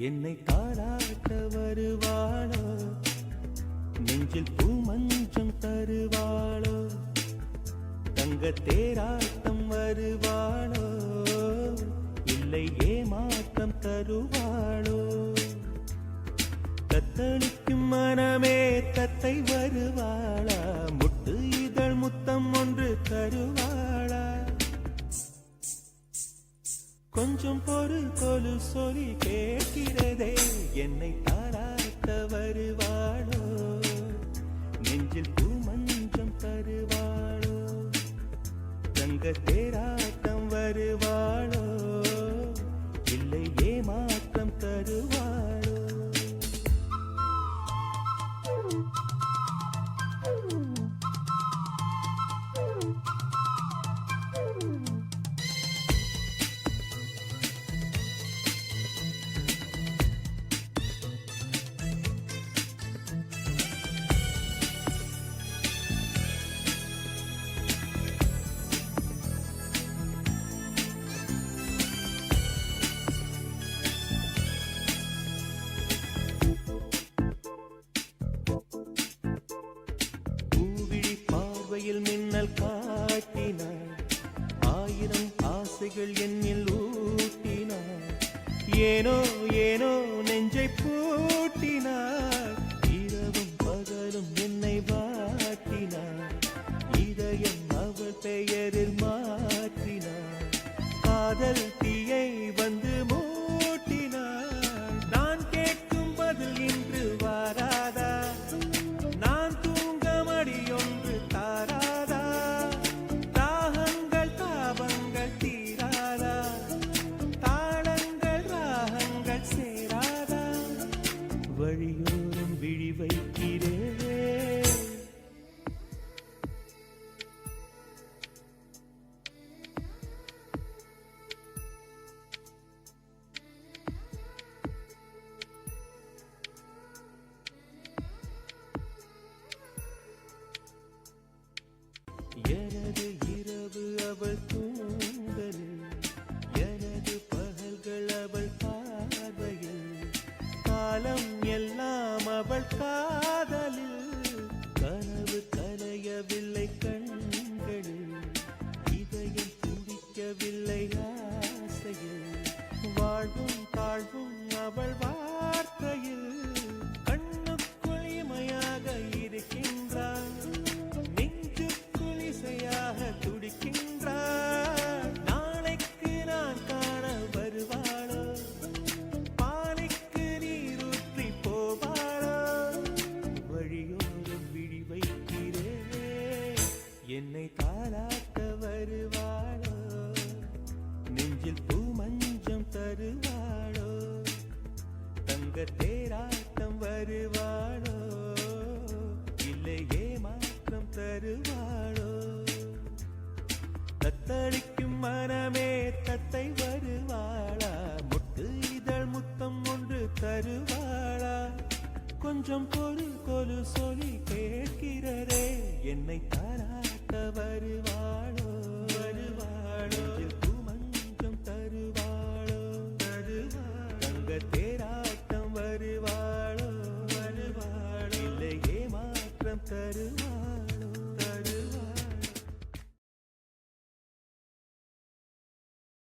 என்னை தாளாட்ட வருவாளோ, நெஞ்சில் பூமஞ்சம் தருவாளோ, தங்க தேராட்டம் வருவாளோ, இல்லை ஏமாற்றம் தருவாளோ. தத்தளிக்கும் மனமே தத்தை வருவாளா, முட்டு இதழ் முத்தம் ஒன்று தருவாளா. கொஞ்சம் பொறு கொலு சொல்லி கேட்கிறதே, என்னை தாராட்ட வருவாளோ, நெஞ்சில் பூமஞ்சம் தருவாளோ, தங்க தேராட்டம் வருவாளோ, இல்லை ஏமாற்றம் தருவாளோ. மின்னல் காட்டினார், ஆயிரம் ஆசைகள் என்னில் ஊட்டினார், ஏனோ ஏனோ நெஞ்சை பூட்டினார், இரவும் பகலும் என்னை வாட்டினார், இதயம் அவள் பெயரில் மாற்றினார், காதல் தீயை வந்து மூட்டினார். நான் கேட்கும் பதில் இன்று வாராதா, நான் தூங்க மடியொன்று தாராதா, தாகங்கள் தாபங்கள் தீராதா, தாளங்கள் ராகங்கள் சேராதா, வழியோரம் விழி வைக்கிறே. எனது இரவு அவள் தூங்கலில், எனது பகல்கள் அவள் பார்வையில், காலம் எல்லாம் அவள் காதலில், கனவு கலையவில்லை கண்களில், இதயம் துடிக்கவில்லை ஆசையில், வாழ்வும் தாழ்வும் அவள் வார்த்தையில், கண்ணுக்குள் இமையாக இருக்கின்றாள், துடிக்கின்றார். நாளைக்கு நான் காண வருவாளோ, பாலைக்கு நீரூற்றி போவாளோ, வழியோரம் விழி வைக்கிறே, என்னை தாளாட்ட வருவாளோ, நெஞ்சில் பூமஞ்சம் தருவாளோ, தங்க தேராட்டம் வருவாளோ, இல்லை ஏமாற்றம் தருவாளோ. தத்தளிக்கும் மனமே தத்தை வருவாளா, முட்டு இதழ் முத்தம் ஒன்று தருவாளா. கொஞ்சம் பொறு கொலு சொல்லி கேட்கிறதே, என்னை தாராட்ட வருவாளா.